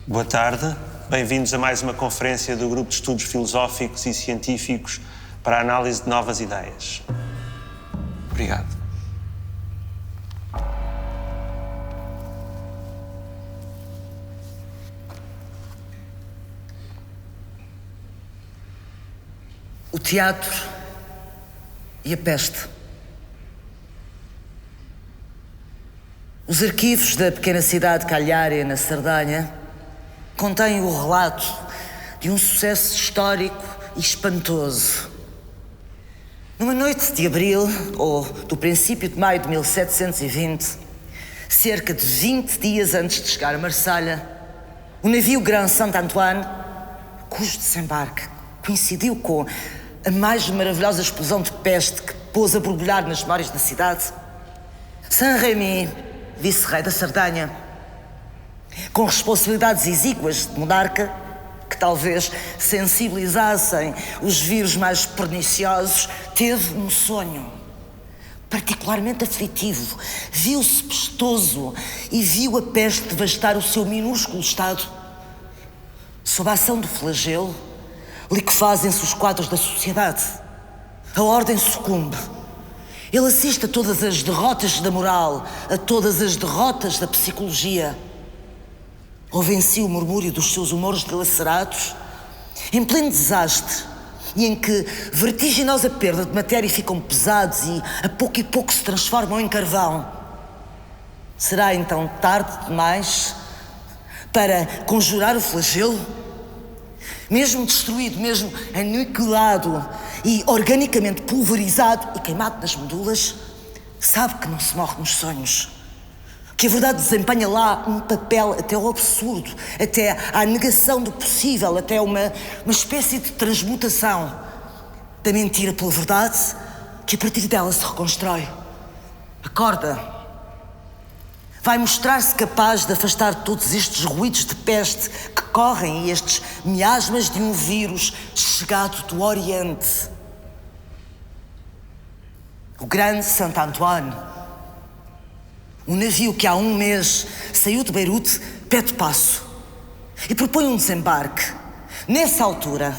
Boa tarde, bem-vindos a mais uma conferência do Grupo de Estudos Filosóficos e Científicos para a Análise de Novas Ideias. Obrigado. O teatro e a peste. Os arquivos da pequena cidade de Cagliari, na Sardanha, contém o relato de um sucesso histórico e espantoso. Numa noite de abril, ou do princípio de maio de 1720, cerca de 20 dias antes de chegar a Marselha, o navio Grand Saint-Antoine, cujo desembarque coincidiu com a mais maravilhosa explosão de peste que pôs a borbulhar nas memórias da cidade, Saint-Rémy, vice-rei da Sardanha, com responsabilidades exíguas de monarca, que talvez sensibilizassem os vírus mais perniciosos, teve um sonho particularmente aflitivo. Viu-se pestoso e viu a peste devastar o seu minúsculo estado. Sob a ação do flagelo, liquefazem-se os quadros da sociedade. A ordem sucumbe. Ele assiste a todas as derrotas da moral, a todas as derrotas da psicologia. Ouve em si o murmúrio dos seus humores dilacerados, em pleno desastre, e em que vertiginosa perda de matéria ficam pesados e a pouco se transformam em carvão. Será então tarde demais para conjurar o flagelo? Mesmo destruído, mesmo aniquilado e organicamente pulverizado e queimado nas medulas, sabe que não se morre nos sonhos, que a verdade desempenha lá um papel até ao absurdo, até à negação do possível, até uma espécie de transmutação da mentira pela verdade, que a partir dela se reconstrói. Acorda. Vai mostrar-se capaz de afastar todos estes ruídos de peste que correm e estes miasmas de um vírus chegado do Oriente. O Grand Saint-Antoine, um navio que há um mês saiu de Beirute, pede passo e propõe um desembarque. Nessa altura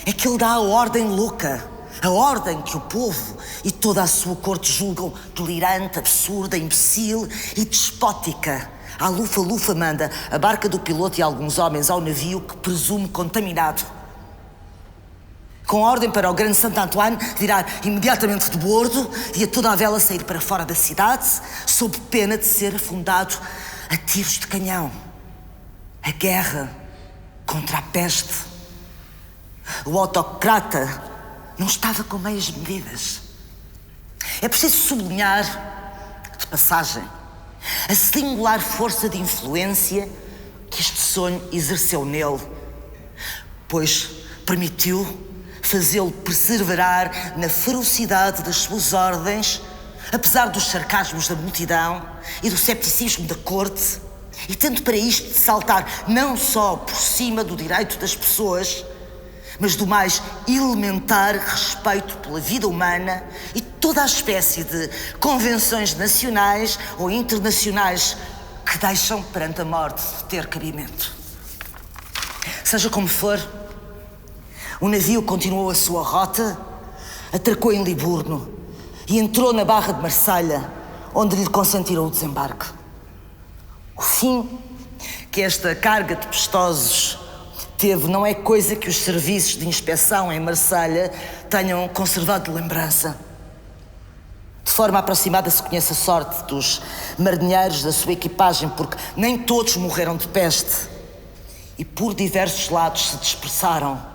é que ele dá a ordem louca, a ordem que o povo e toda a sua corte julgam delirante, absurda, imbecil e despótica. A lufa-lufa manda a barca do piloto e alguns homens ao navio que presume contaminado. Com ordem para o Grande Saint-Antoine virar imediatamente de bordo e a toda a vela sair para fora da cidade, sob pena de ser afundado a tiros de canhão. A guerra contra a peste. O autocrata não estava com meias medidas. É preciso sublinhar, de passagem, a singular força de influência que este sonho exerceu nele, pois permitiu fazê-lo perseverar na ferocidade das suas ordens, apesar dos sarcasmos da multidão e do cepticismo da corte, e tendo para isto de saltar não só por cima do direito das pessoas, mas do mais elementar respeito pela vida humana e toda a espécie de convenções nacionais ou internacionais que deixam perante a morte ter cabimento. Seja como for, o navio continuou a sua rota, atracou em Liburno e entrou na Barra de Marselha, onde lhe consentiram o desembarque. O fim que esta carga de pestosos teve não é coisa que os serviços de inspeção em Marselha tenham conservado de lembrança. De forma aproximada se conhece a sorte dos marinheiros da sua equipagem, porque nem todos morreram de peste e por diversos lados se dispersaram.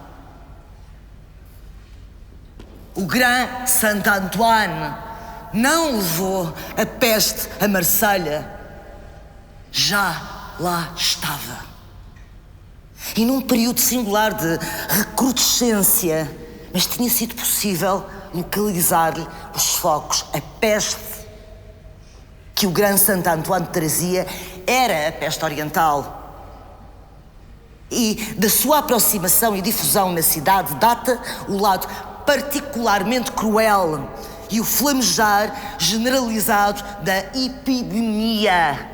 O Grand Saint-Antoine não levou a peste a Marselha, já lá estava. E num período singular de recrudescência, mas tinha sido possível localizar-lhe os focos. A peste que o Grand Saint-Antoine trazia era a peste oriental. E da sua aproximação e difusão na cidade data o lado particularmente cruel e o flamejar generalizado da epidemia.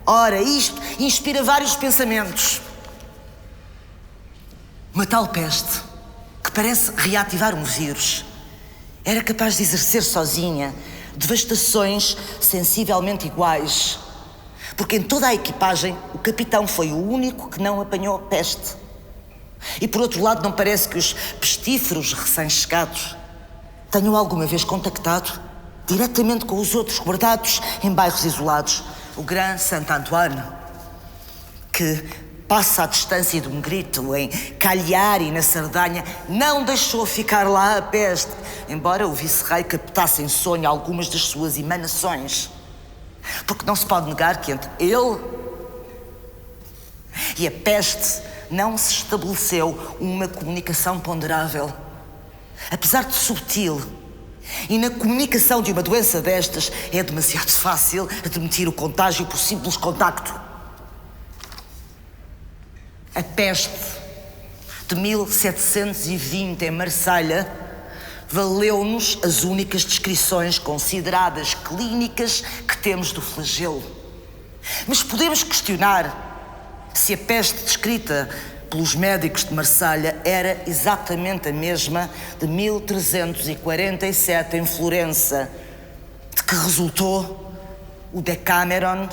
Ora, isto inspira vários pensamentos. Uma tal peste, que parece reativar um vírus, era capaz de exercer sozinha devastações sensivelmente iguais. Porque em toda a equipagem, o capitão foi o único que não apanhou a peste. E por outro lado, não parece que os pestíferos recém-chegados tenham alguma vez contactado diretamente com os outros guardados em bairros isolados. O Grand Saint-Antoine, que passa a distância de um grito em Cagliari, na Sardanha, não deixou ficar lá a peste, embora o vice-rei captasse em sonho algumas das suas emanações. Porque não se pode negar que entre ele e a peste não se estabeleceu uma comunicação ponderável. Apesar de subtil, e na comunicação de uma doença destas é demasiado fácil admitir o contágio por simples contacto. A peste de 1720 em Marselha valeu-nos as únicas descrições consideradas clínicas que temos do flagelo. Mas podemos questionar se a peste descrita pelos médicos de Marselha era exatamente a mesma de 1347 em Florença, de que resultou o Decameron.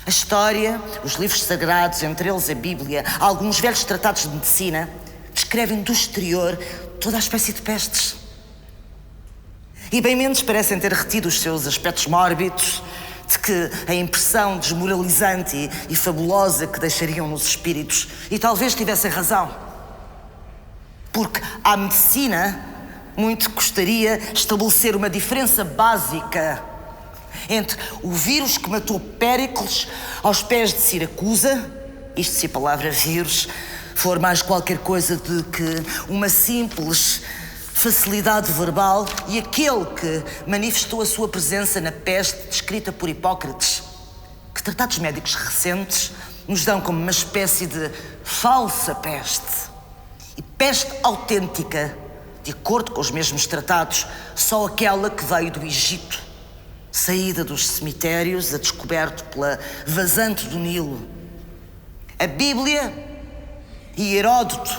A história, os livros sagrados, entre eles a Bíblia, alguns velhos tratados de medicina, descrevem do exterior toda a espécie de pestes. E bem menos parecem ter retido os seus aspectos mórbidos, de que a impressão desmoralizante e fabulosa que deixariam nos espíritos. E talvez tivessem razão. Porque à medicina muito custaria estabelecer uma diferença básica entre o vírus que matou Péricles aos pés de Siracusa, isto se a palavra vírus for mais qualquer coisa de que uma simples facilidade verbal, e aquele que manifestou a sua presença na peste descrita por Hipócrates, que tratados médicos recentes nos dão como uma espécie de falsa peste. E peste autêntica, de acordo com os mesmos tratados, só aquela que veio do Egito, saída dos cemitérios a descoberto pela vazante do Nilo. A Bíblia e Heródoto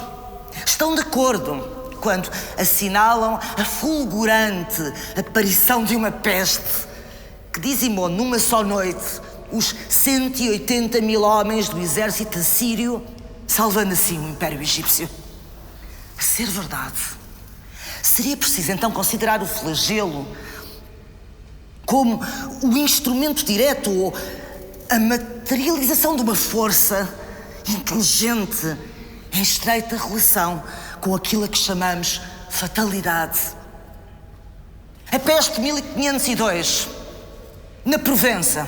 estão de acordo quando assinalam a fulgurante aparição de uma peste que dizimou numa só noite os 180 mil homens do exército assírio, salvando assim o Império Egípcio. A ser verdade, seria preciso então considerar o flagelo como o instrumento direto ou a materialização de uma força inteligente em estreita relação com aquilo a que chamamos fatalidade. A peste de 1502, na Provença,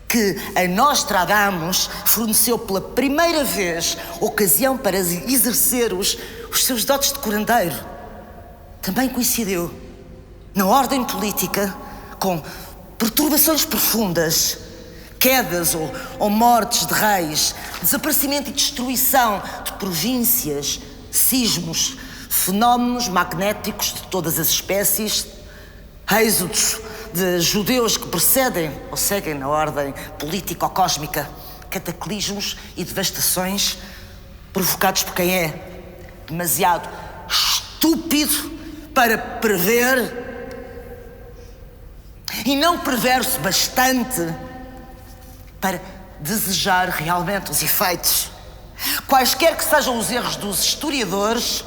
que a Nostradamus forneceu pela primeira vez ocasião para exercer os seus dotes de curandeiro, também coincidiu na ordem política com perturbações profundas, quedas ou mortes de reis, desaparecimento e destruição de províncias, sismos, fenómenos magnéticos de todas as espécies, êxodos de judeus que precedem ou seguem na ordem político-cósmica, cataclismos e devastações provocados por quem é demasiado estúpido para prever e não perverso bastante para desejar realmente os efeitos. Quaisquer que sejam os erros dos historiadores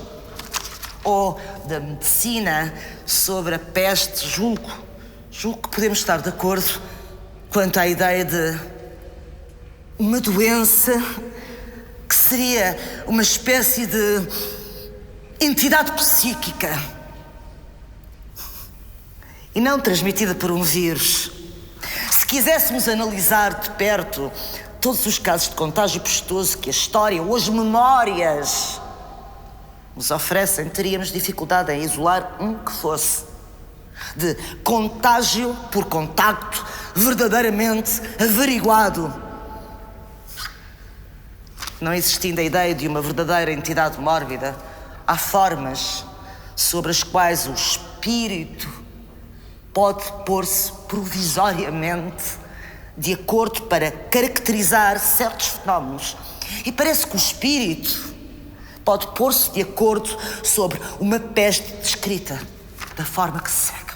ou da medicina sobre a peste, julgo que podemos estar de acordo quanto à ideia de uma doença que seria uma espécie de entidade psíquica e não transmitida por um vírus. Se quiséssemos analisar de perto todos os casos de contágio pestoso que a história ou as memórias nos oferecem, teríamos dificuldade em isolar um que fosse de contágio por contacto verdadeiramente averiguado. Não existindo a ideia de uma verdadeira entidade mórbida, há formas sobre as quais o espírito pode pôr-se provisoriamente de acordo para caracterizar certos fenómenos. E parece que o espírito pode pôr-se de acordo sobre uma peste descrita da forma que se segue.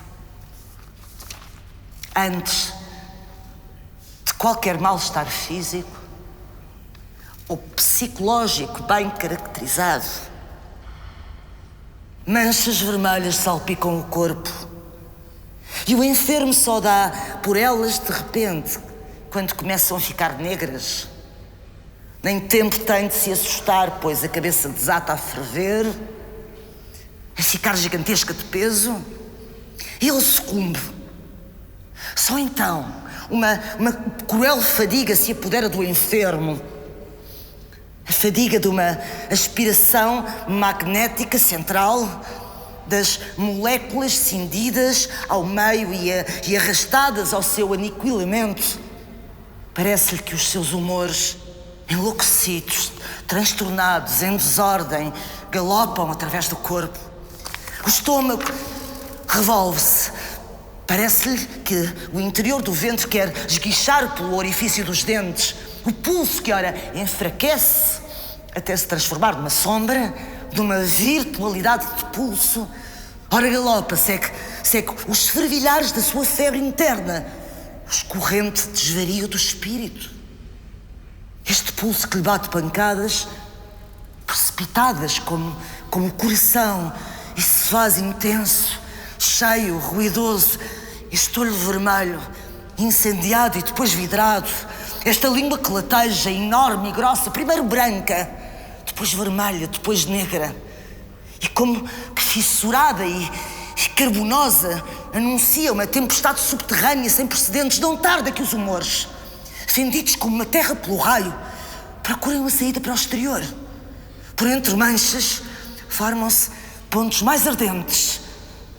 Antes de qualquer mal-estar físico ou psicológico bem caracterizado, manchas vermelhas salpicam o corpo e o enfermo só dá por elas de repente quando começam a ficar negras. Nem tempo tem de se assustar, pois a cabeça desata a ferver, a ficar gigantesca de peso, e ele sucumbe. Só então uma cruel fadiga se apodera do enfermo. A fadiga de uma aspiração magnética central das moléculas cindidas ao meio e arrastadas ao seu aniquilamento. Parece-lhe que os seus humores, enlouquecidos, transtornados, em desordem, galopam através do corpo. O estômago revolve-se. Parece-lhe que o interior do ventre quer esguichar pelo orifício dos dentes. O pulso que ora enfraquece até se transformar numa sombra, numa virtualidade de pulso, ora galopa, segue os fervilhares da sua febre interna, os correntes de desvario do espírito. Este pulso que lhe bate pancadas, precipitadas como o coração, e se faz intenso, cheio, ruidoso, este olho vermelho, incendiado e depois vidrado, esta língua que lateja, enorme e grossa, primeiro branca, depois vermelha, depois negra, e como que fissurada e carbonosa, anuncia uma tempestade subterrânea sem precedentes. Não tarda que os humores, fendidos como uma terra pelo raio, procuram uma saída para o exterior. Por entre manchas, formam-se pontos mais ardentes.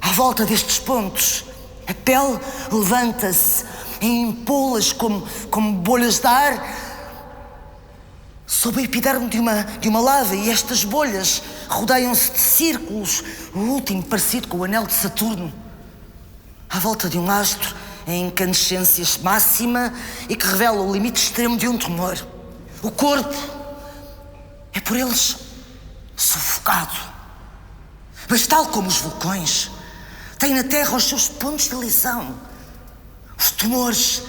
À volta destes pontos, a pele levanta-se em ampolas como bolhas de ar sob a epiderme de uma lava, e estas bolhas rodeiam-se de círculos, o último parecido com o anel de Saturno, à volta de um astro em incandescência máxima e que revela o limite extremo de um tumor. O corpo é por eles sufocado, mas tal como os vulcões têm na Terra os seus pontos de eleição, os tumores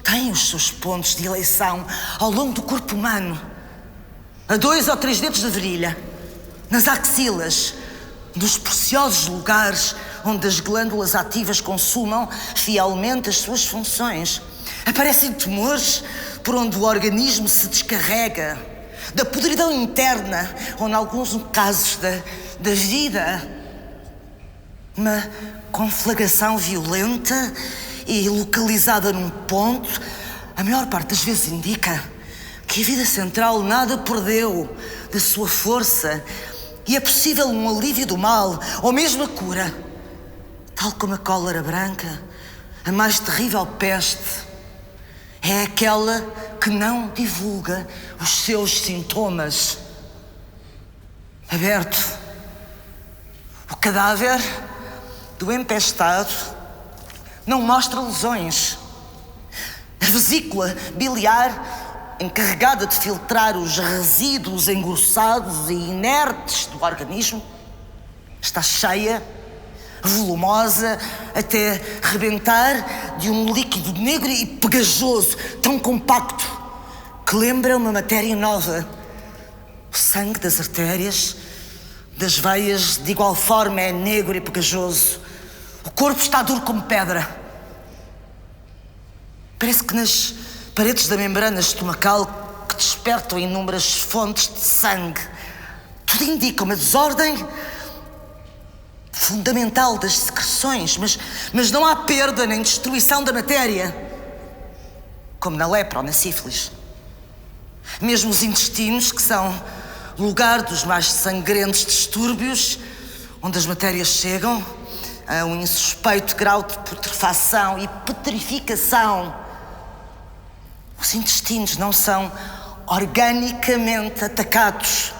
têm os seus pontos de eleição ao longo do corpo humano, a 2 ou 3 dedos da virilha, nas axilas, nos preciosos lugares onde as glândulas ativas consumam fielmente as suas funções. Aparecem tumores por onde o organismo se descarrega da podridão interna, ou, em alguns casos, da vida. Uma conflagração violenta e localizada num ponto, a maior parte das vezes indica que a vida central nada perdeu da sua força e é possível um alívio do mal, ou mesmo a cura, tal como a cólera branca, a mais terrível peste. É aquela que não divulga os seus sintomas. Aberto, o cadáver do empestado não mostra lesões. A vesícula biliar, encarregada de filtrar os resíduos engrossados e inertes do organismo, está cheia, volumosa, até rebentar, de um líquido negro e pegajoso, tão compacto, que lembra uma matéria nova. O sangue das artérias, das veias, de igual forma é negro e pegajoso. O corpo está duro como pedra. Parece que nas paredes da membrana estomacal, que despertam inúmeras fontes de sangue, tudo indica uma desordem fundamental das secreções, mas não há perda nem destruição da matéria, como na lepra ou na sífilis. Mesmo os intestinos, que são lugar dos mais sangrentos distúrbios, onde as matérias chegam a um insuspeito grau de putrefação e petrificação, os intestinos não são organicamente atacados.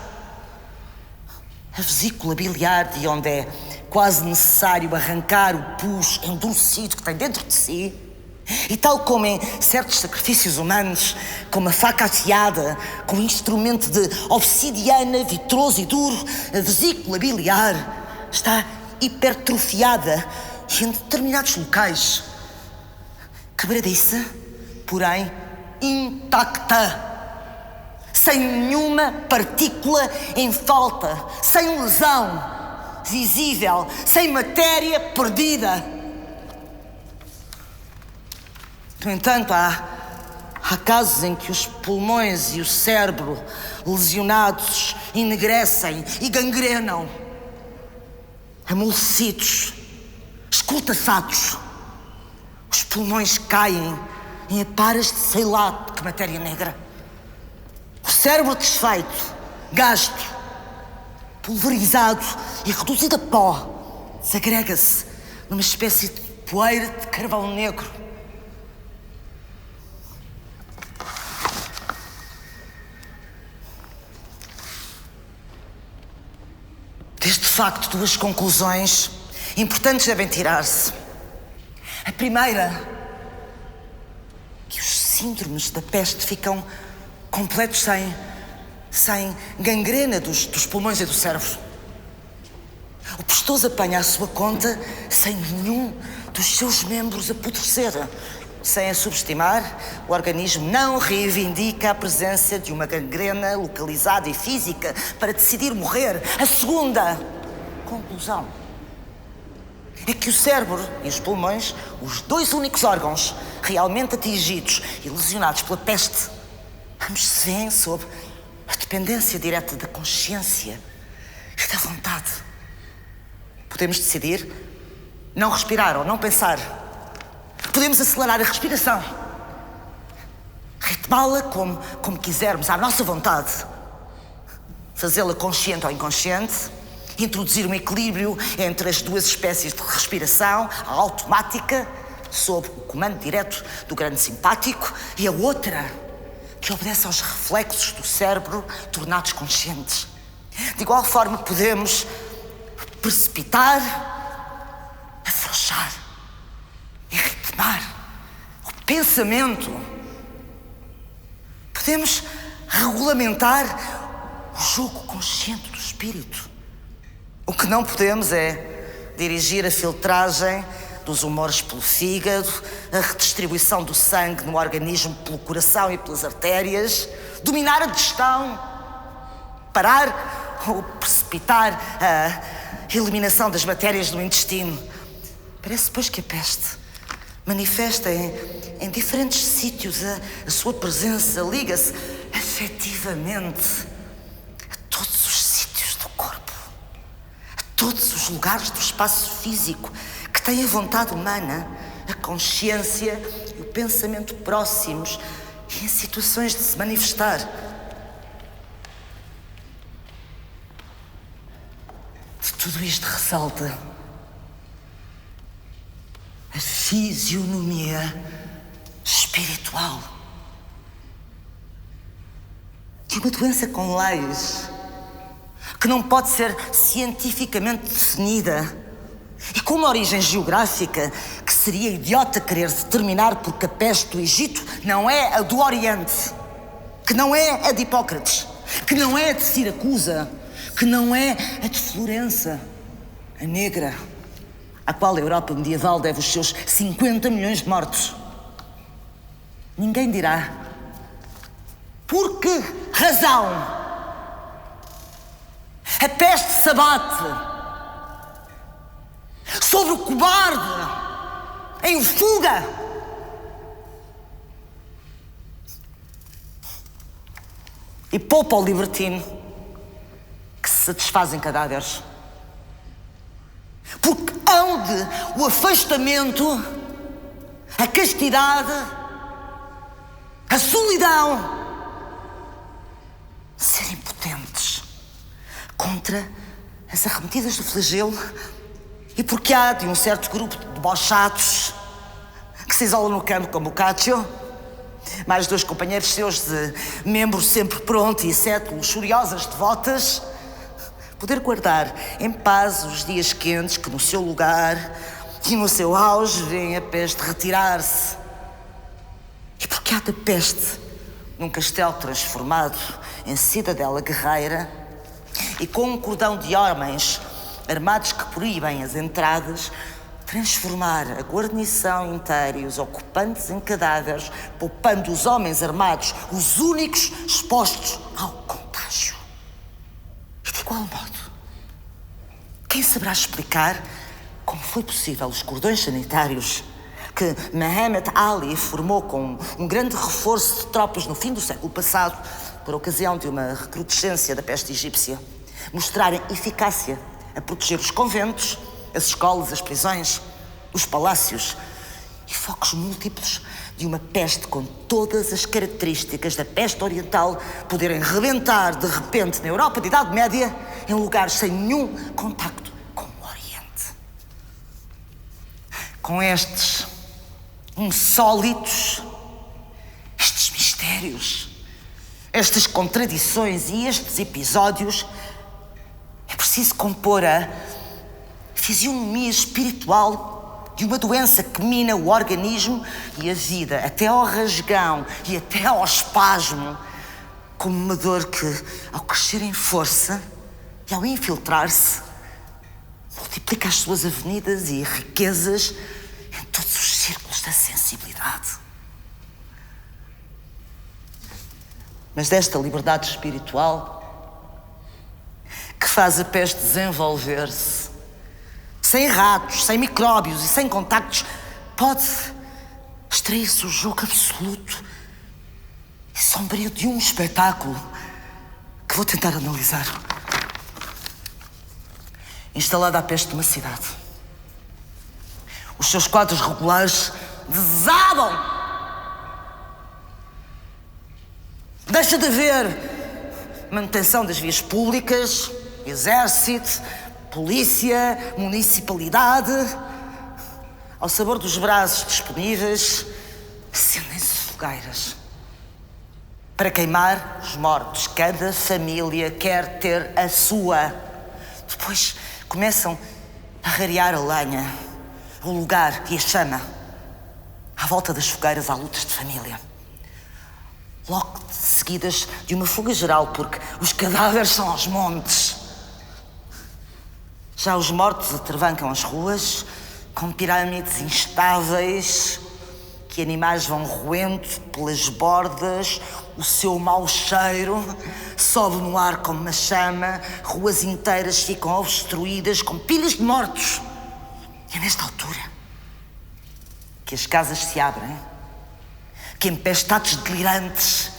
A vesícula biliar, de onde é quase necessário arrancar o pus endurecido que tem dentro de si, E tal como em certos sacrifícios humanos, como a faca afiada, com um instrumento de obsidiana, vitroso e duro, a vesícula biliar está hipertrofiada e em determinados locais quebradiça, porém intacta, sem nenhuma partícula em falta, sem lesão visível, sem matéria perdida. No entanto, há casos em que os pulmões e o cérebro lesionados enegrecem e gangrenam, amolecidos, escultaçados. Os pulmões caem em aparas de sei lá de que matéria negra. O cérebro desfeito, gasto, pulverizado e reduzido a pó, desagrega-se numa espécie de poeira de carvão negro. Deste facto, duas conclusões importantes devem tirar-se. A primeira, que os síndromes da peste ficam completos sem gangrena dos pulmões e do cérebro. O pestoso apanha à sua conta sem nenhum dos seus membros apodrecer. Sem a subestimar, o organismo não reivindica a presença de uma gangrena localizada e física para decidir morrer. A segunda conclusão é que o cérebro e os pulmões, os dois únicos órgãos realmente atingidos e lesionados pela peste, ambos se veem sob a dependência direta da consciência e da vontade. Podemos decidir não respirar ou não pensar. Podemos acelerar a respiração, ritmá-la como quisermos, à nossa vontade. Fazê-la consciente ou inconsciente, introduzir um equilíbrio entre as duas espécies de respiração, a automática, sob o comando direto do grande simpático, e a outra, que obedece aos reflexos do cérebro tornados conscientes. De igual forma, podemos precipitar, afrouxar e ritmar o pensamento. Podemos regulamentar o jogo consciente do espírito. O que não podemos é dirigir a filtragem dos humores pelo fígado, a redistribuição do sangue no organismo pelo coração e pelas artérias, dominar a digestão, parar ou precipitar a eliminação das matérias do intestino. Parece, pois, que a peste manifesta em diferentes sítios a sua presença, liga-se afetivamente a todos os sítios do corpo, a todos os lugares do espaço físico que têm a vontade humana, a consciência e o pensamento próximos e em situações de se manifestar. De tudo isto ressalta a fisionomia espiritual de uma doença com leis que não pode ser cientificamente definida e com uma origem geográfica que seria idiota querer determinar, porque a peste do Egito não é a do Oriente, que não é a de Hipócrates, que não é a de Siracusa, que não é a de Florença, a negra, à qual a Europa medieval deve os seus 50 milhões de mortos. Ninguém dirá por que razão a peste se abate sobre o cobarde em fuga. E poupa ao libertino que se satisfaz em cadáveres. Porque hão de o afastamento, a castidade, a solidão ser impotentes contra as arremetidas do flagelo, e porque há de um certo grupo de debochados que se isolam no campo como Boccaccio, mais dois companheiros seus de membro sempre pronto e 7 luxuriosas devotas, poder guardar em paz os dias quentes que no seu lugar e no seu auge vêm a peste retirar-se delicada peste num castelo transformado em cidadela guerreira e com um cordão de homens armados que proíbem as entradas, transformar a guarnição inteira e os ocupantes em cadáveres, poupando os homens armados, os únicos expostos ao contágio. E de igual modo, quem saberá explicar como foi possível os cordões sanitários que Muhammad Ali formou com um grande reforço de tropas no fim do século passado, por ocasião de uma recrudescência da peste egípcia, mostrarem eficácia a proteger os conventos, as escolas, as prisões, os palácios e focos múltiplos de uma peste com todas as características da peste oriental poderem rebentar de repente na Europa de Idade Média em lugares sem nenhum contacto com o Oriente. Com estes insólitos, estes mistérios, estas contradições e estes episódios, é preciso compor a fisionomia espiritual de uma doença que mina o organismo e a vida, até ao rasgão e até ao espasmo, como uma dor que, ao crescer em força e ao infiltrar-se, multiplica as suas avenidas e riquezas em todos os círculos da sensibilidade. Mas desta liberdade espiritual que faz a peste desenvolver-se, sem ratos, sem micróbios e sem contactos, pode extrair-se o jogo absoluto e sombrio de um espetáculo que vou tentar analisar. Instalada a peste numa cidade, os seus quadros regulares desabam. Deixa de haver manutenção das vias públicas, exército, polícia, municipalidade. Ao sabor dos braços disponíveis, acendem-se fogueiras para queimar os mortos. Cada família quer ter a sua. Depois começam a rarear a lenha, o lugar e a chama. À volta das fogueiras há lutas de família. Logo de seguidas de uma fuga geral, porque os cadáveres são aos montes. Já os mortos atravancam as ruas com pirâmides instáveis que animais vão roendo pelas bordas, o seu mau cheiro sobe no ar como uma chama, ruas inteiras ficam obstruídas com pilhas de mortos. E é nesta altura que as casas se abrem, que empestados delirantes,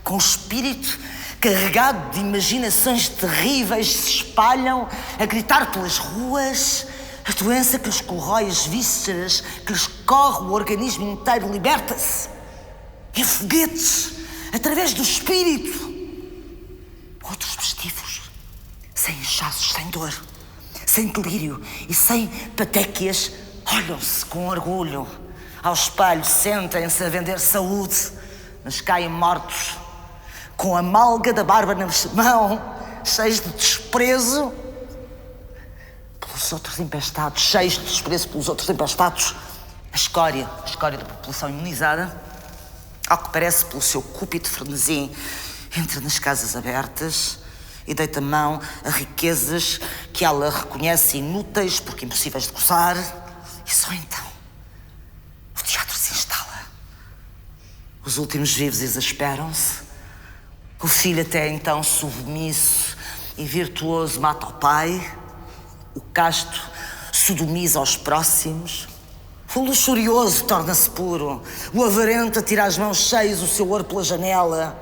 com o espírito carregado de imaginações terríveis, se espalham a gritar pelas ruas. A doença que lhes corrói as vísceras, que lhes corre o organismo inteiro, liberta-se em foguetes, através do espírito. Outros vestíveis, sem inchaços, sem dor, sem delírio e sem patéquias, olham-se com orgulho. Ao espelho sentem-se a vender saúde, mas caem mortos, com a malga da barba na mão, cheios de desprezo pelos outros empestados, cheios de desprezo pelos outros empestados. A escória da população imunizada, ao que parece pelo seu cúpito frenesi, entra nas casas abertas e deita mão a riquezas que ela reconhece inúteis porque impossíveis de gozar. E só então o teatro se instala. Os últimos vivos exasperam-se. O filho até então submisso e virtuoso mata o pai. O casto sodomiza aos próximos. O luxurioso torna-se puro. O avarento atira as mãos cheias o seu ouro pela janela.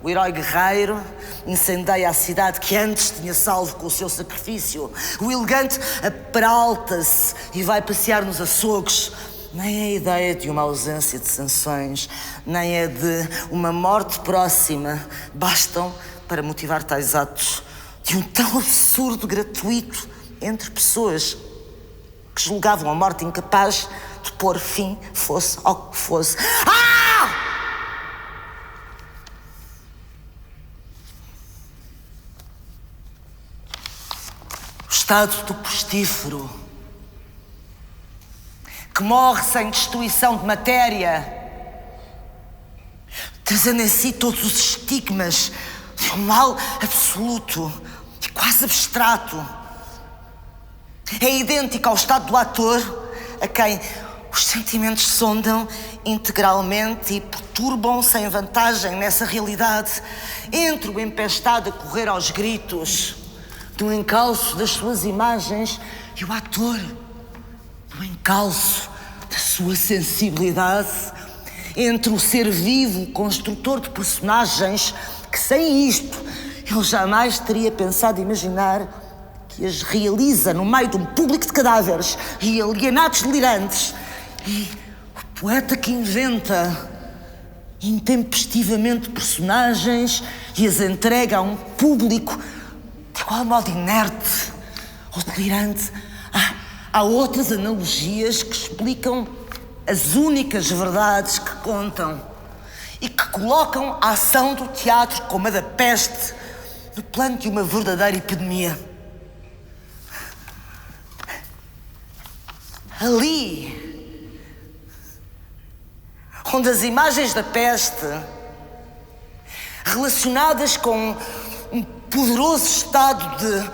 O herói guerreiro incendeia a cidade que antes tinha salvo com o seu sacrifício. O elegante aperalta-se e vai passear nos açougues. Nem a ideia de uma ausência de sanções, nem a de uma morte próxima bastam para motivar tais atos de um tão absurdo gratuito entre pessoas que julgavam a morte incapaz de pôr fim, fosse ao que fosse. O estado do pestífero, que morre sem destruição de matéria, trazendo em si todos os estigmas de um mal absoluto e quase abstrato. É idêntico ao estado do ator, a quem os sentimentos sondam integralmente e perturbam sem vantagem nessa realidade, entre o empestado a correr aos gritos do encalço das suas imagens e o ator do encalço da sua sensibilidade, entre o ser vivo, construtor de personagens que sem isto ele jamais teria pensado imaginar, que as realiza no meio de um público de cadáveres e alienados delirantes, e o poeta que inventa intempestivamente personagens e as entrega a um público de igual modo inerte ou delirante. Há outras analogias que explicam as únicas verdades que contam e que colocam a ação do teatro como a da peste no plano de uma verdadeira epidemia. Ali, onde as imagens da peste, relacionadas com um poderoso estado de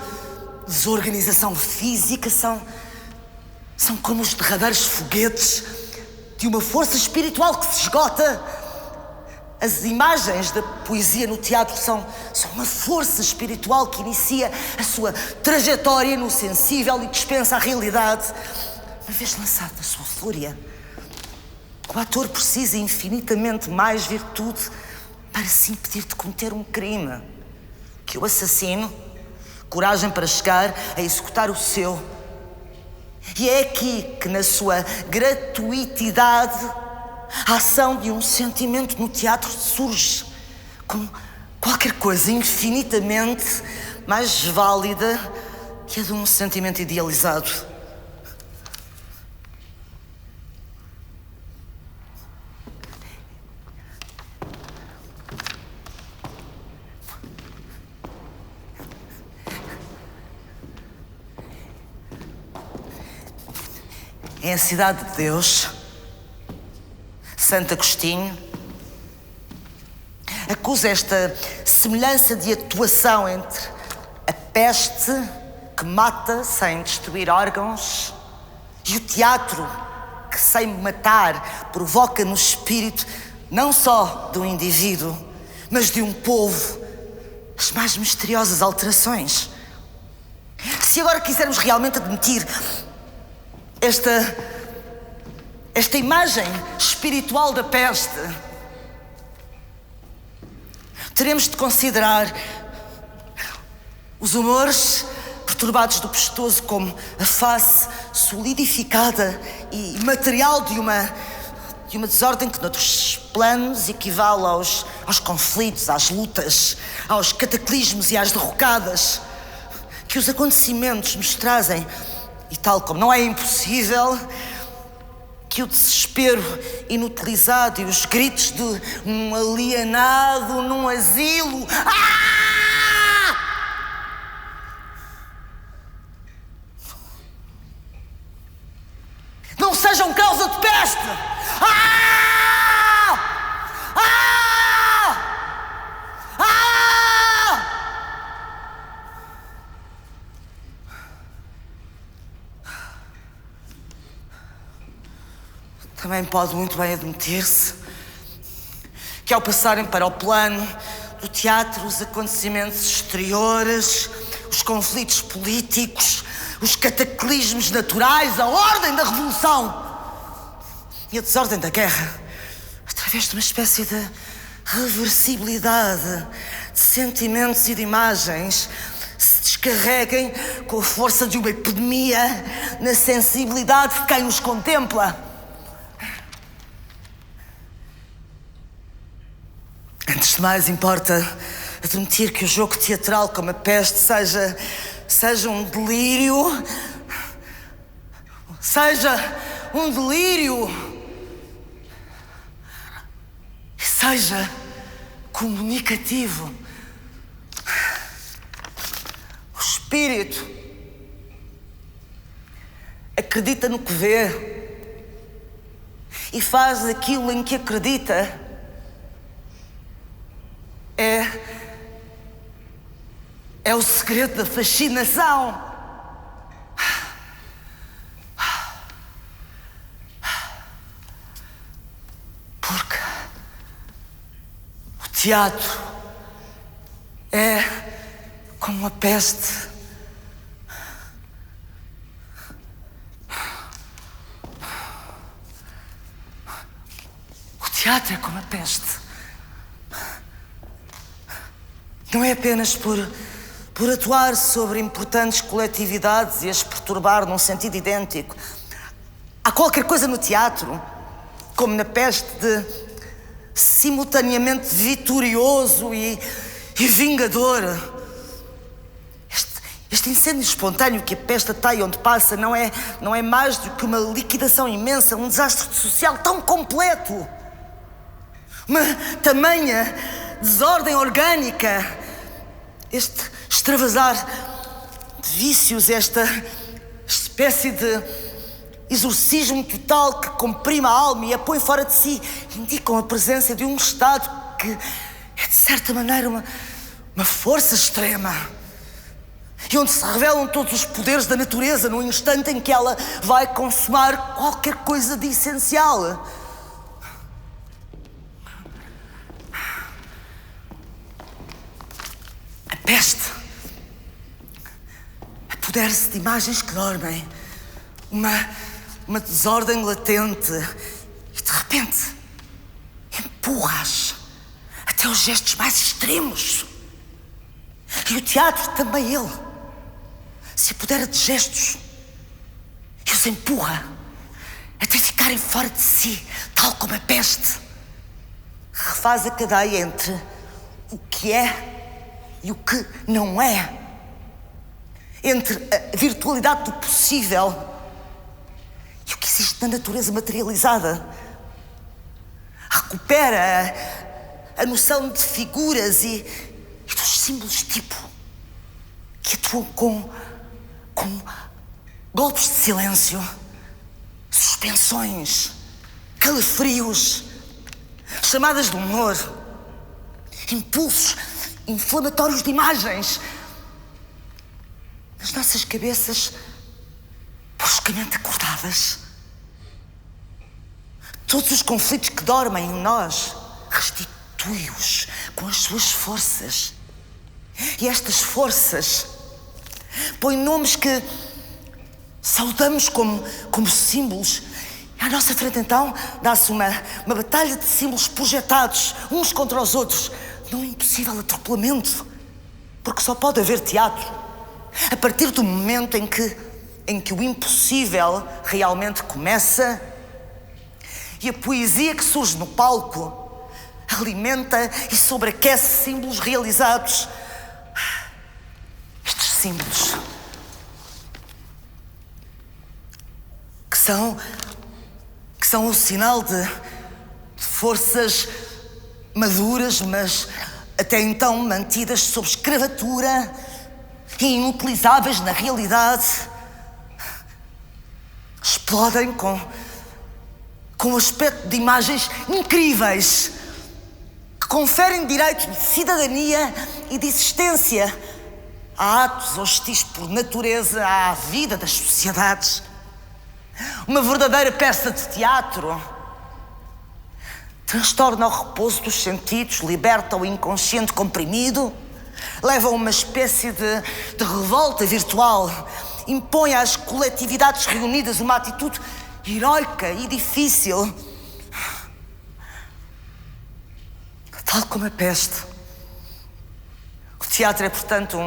desorganização física, são como os derradeiros foguetes de uma força espiritual que se esgota. As imagens da poesia no teatro são uma força espiritual que inicia a sua trajetória no sensível e dispensa a realidade. Uma vez lançado na sua fúria, o ator precisa infinitamente mais virtude para se impedir de cometer um crime que o assassino, coragem para chegar a executar o seu. E é aqui que, na sua gratuitidade, a ação de um sentimento no teatro surge como qualquer coisa infinitamente mais válida que a de um sentimento idealizado. Em A Cidade de Deus, Santo Agostinho acusa esta semelhança de atuação entre a peste, que mata sem destruir órgãos, e o teatro, que sem matar provoca no espírito não só do indivíduo, mas de um povo as mais misteriosas alterações. Se agora quisermos realmente admitir esta imagem espiritual da peste, teremos de considerar os humores perturbados do pestoso como a face solidificada e material de uma desordem que noutros planos equivale aos conflitos, às lutas, aos cataclismos e às derrocadas que os acontecimentos nos trazem. E tal como não é impossível que o desespero inutilizado e os gritos de um alienado num asilo não sejam causa de peste. Também pode muito bem admitir-se que, ao passarem para o plano do teatro, os acontecimentos exteriores, os conflitos políticos, os cataclismos naturais, a ordem da revolução e a desordem da guerra, através de uma espécie de reversibilidade de sentimentos e de imagens, se descarreguem com a força de uma epidemia na sensibilidade de quem os contempla. Antes de mais, importa admitir que o jogo teatral como a peste seja um delírio, e seja comunicativo. O espírito acredita no que vê e faz aquilo em que acredita. É o segredo da fascinação. Porque o teatro é como a peste. O teatro é como a peste. Não é apenas por atuar sobre importantes coletividades e as perturbar num sentido idêntico. Há qualquer coisa no teatro, como na peste, de simultaneamente vitorioso e vingador. Este incêndio espontâneo que a peste atrai onde passa não é mais do que uma liquidação imensa, um desastre social tão completo. Uma tamanha desordem orgânica, este extravasar de vícios, esta espécie de exorcismo total que comprime a alma e a põe fora de si, indicam a presença de um estado que é, de certa maneira, uma força extrema. E onde se revelam todos os poderes da natureza no instante em que ela vai consumar qualquer coisa de essencial. A peste apodera-se de imagens que dormem, uma desordem latente, e de repente empurra-as até os gestos mais extremos. E o teatro também ele se apodera de gestos e os empurra até ficarem fora de si, tal como a peste. Refaz a cadeia entre o que é e o que não é, entre a virtualidade do possível e o que existe na natureza materializada. Recupera a noção de figuras e dos símbolos tipo que atuam com golpes de silêncio, suspensões, calafrios, chamadas de humor, impulsos inflamatórios de imagens. As nossas cabeças bruscamente acordadas. Todos os conflitos que dormem em nós, restitui-os com as suas forças. E estas forças põem nomes que saudamos como símbolos. E à nossa frente, então, dá-se uma batalha de símbolos projetados uns contra os outros, num impossível atropelamento, porque só pode haver teatro a partir do momento em que o impossível realmente começa e a poesia que surge no palco alimenta e sobreaquece símbolos realizados. Estes símbolos que são o sinal de forças maduras, mas até então mantidas sob escravatura e inutilizáveis na realidade, explodem com o aspecto de imagens incríveis que conferem direitos de cidadania e de existência a atos hostis por natureza à vida das sociedades. Uma verdadeira peça de teatro transtorna o repouso dos sentidos, liberta o inconsciente comprimido, leva a uma espécie de revolta virtual, impõe às coletividades reunidas uma atitude heroica e difícil, tal como a peste. O teatro é, portanto,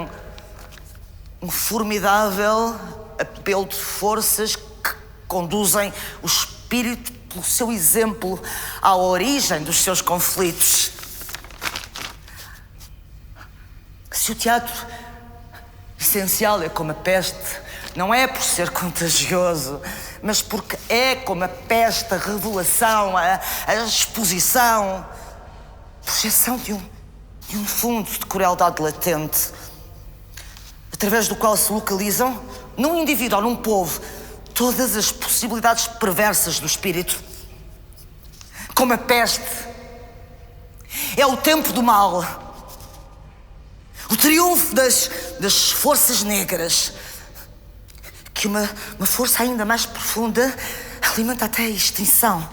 um formidável apelo de forças que conduzem o espírito, pelo seu exemplo, à origem dos seus conflitos. Se o teatro essencial é como a peste, não é por ser contagioso, mas porque é como a peste, a revelação, a exposição, a projeção de um fundo de crueldade latente, através do qual se localizam, num indivíduo ou num povo, todas as possibilidades perversas do espírito. Como a peste, é o tempo do mal, o triunfo das das forças negras, que uma força ainda mais profunda alimenta até a extinção.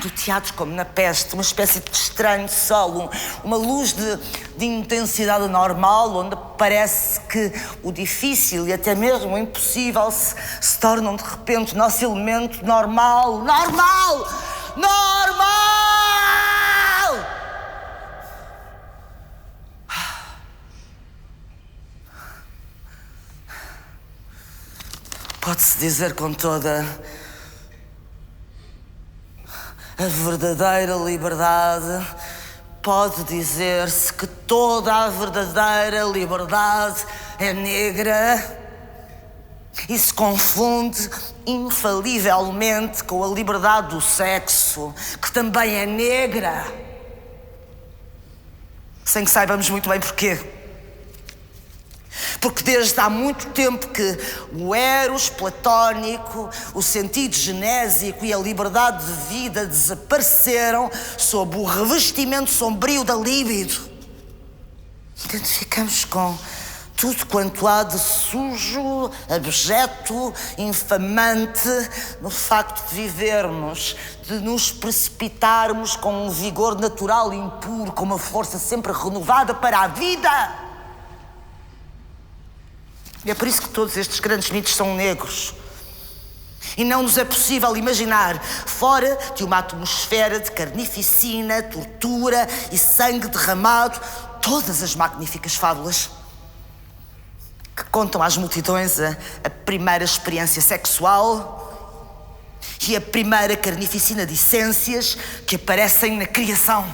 Do teatro como na peste, uma espécie de estranho solo, uma luz de intensidade normal, onde parece que o difícil e até mesmo o impossível se tornam de repente nosso elemento normal. Normal! Normal! Pode-se dizer com toda a verdadeira liberdade, pode dizer-se que toda a verdadeira liberdade é negra e se confunde infalivelmente com a liberdade do sexo, que também é negra, sem que saibamos muito bem porquê. Porque desde há muito tempo que o eros platónico, o sentido genésico e a liberdade de vida desapareceram sob o revestimento sombrio da libido. Identificamos com tudo quanto há de sujo, abjeto, infamante no facto de vivermos, de nos precipitarmos com um vigor natural e impuro, com uma força sempre renovada para a vida. E é por isso que todos estes grandes mitos são negros. E não nos é possível imaginar, fora de uma atmosfera de carnificina, tortura e sangue derramado, todas as magníficas fábulas que contam às multidões a primeira experiência sexual e a primeira carnificina de essências que aparecem na criação.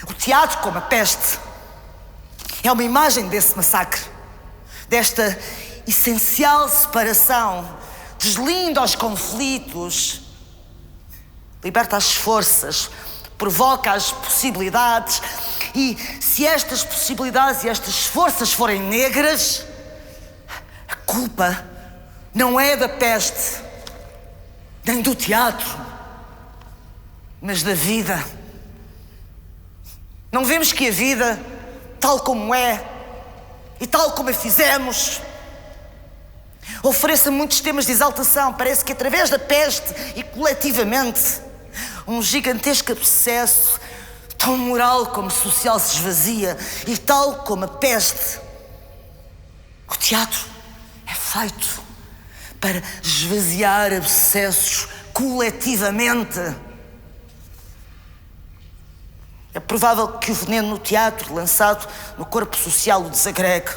O teatro, como a peste, é uma imagem desse massacre, desta essencial separação, deslinda os conflitos, liberta as forças, provoca as possibilidades. E se estas possibilidades e estas forças forem negras, a culpa não é da peste, nem do teatro, mas da vida. Não vemos que a vida, tal como é, e tal como a fizemos, ofereça muitos temas de exaltação. Parece que através da peste e coletivamente um gigantesco abscesso, tão moral como social, se esvazia. E tal como a peste, o teatro é feito para esvaziar abscessos coletivamente. É provável que o veneno no teatro, lançado no corpo social, o desagregue,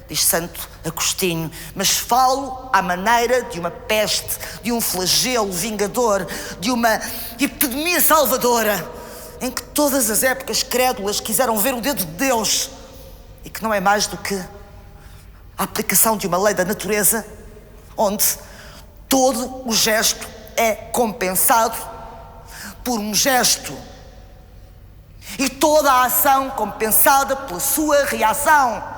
diz Santo Agostinho, mas falo à maneira de uma peste, de um flagelo vingador, de uma epidemia salvadora, em que todas as épocas crédulas quiseram ver o dedo de Deus, e que não é mais do que a aplicação de uma lei da natureza, onde todo o gesto é compensado por um gesto e toda a ação compensada pela sua reação.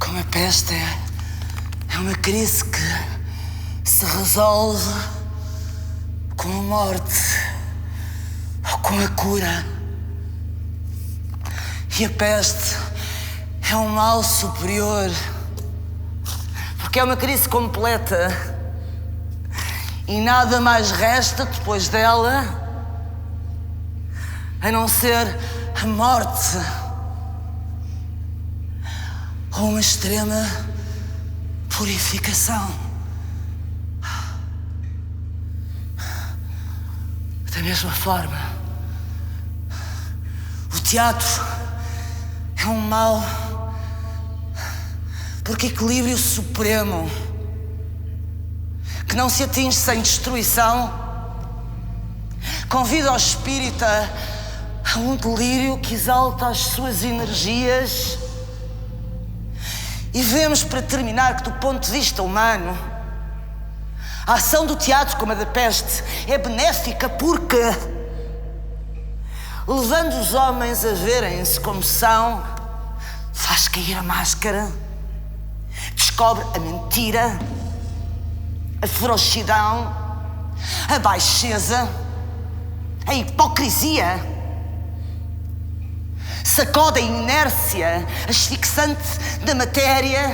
Como a peste é uma crise que se resolve com a morte ou com a cura. E a peste é um mal superior, porque é uma crise completa e nada mais resta depois dela a não ser a morte ou uma extrema purificação. Da mesma forma, o teatro é um mal porque equilíbrio supremo que não se atinge sem destruição convida o espírito a um delírio que exalta as suas energias. E vemos, para terminar, que do ponto de vista humano, a ação do teatro, como a da peste, é benéfica porque, levando os homens a verem-se como são, faz cair a máscara, descobre a mentira, a ferocidão, a baixeza, a hipocrisia, sacode a inércia asfixiante da matéria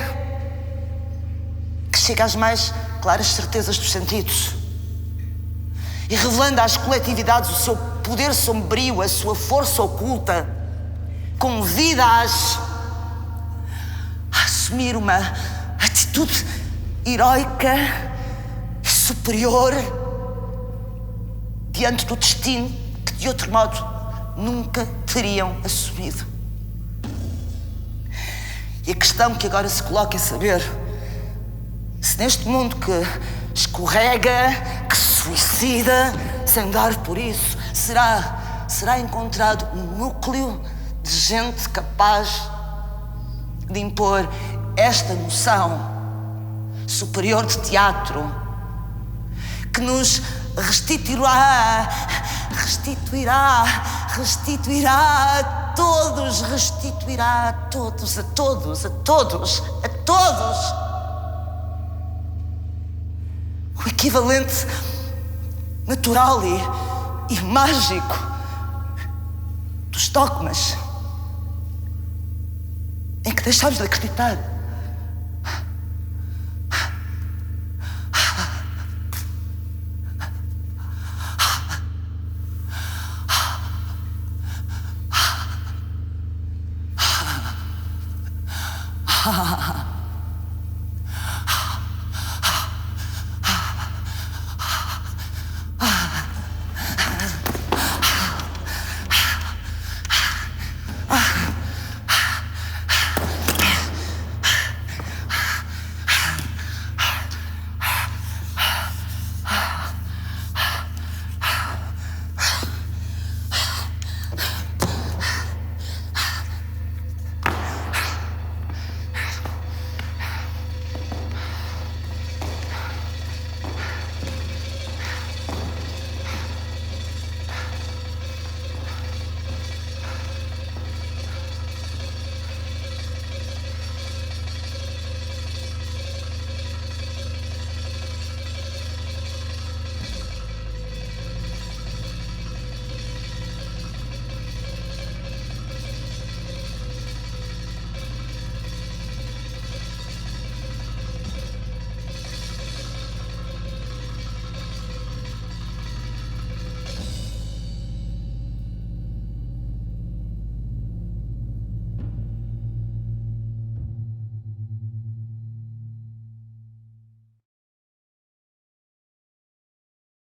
que chega às mais claras certezas dos sentidos e revelando às coletividades o seu poder sombrio, a sua força oculta, convida-as a assumir uma atitude heroica e superior diante do destino que de outro modo nunca teriam assumido. E a questão que agora se coloca é saber se neste mundo que escorrega, que se suicida, sem dar por isso, será encontrado um núcleo de gente capaz de impor esta noção superior de teatro que nos restituirá a todos, restituirá a todos o equivalente natural e mágico dos dogmas em que deixamos de acreditar. Ha ha ha.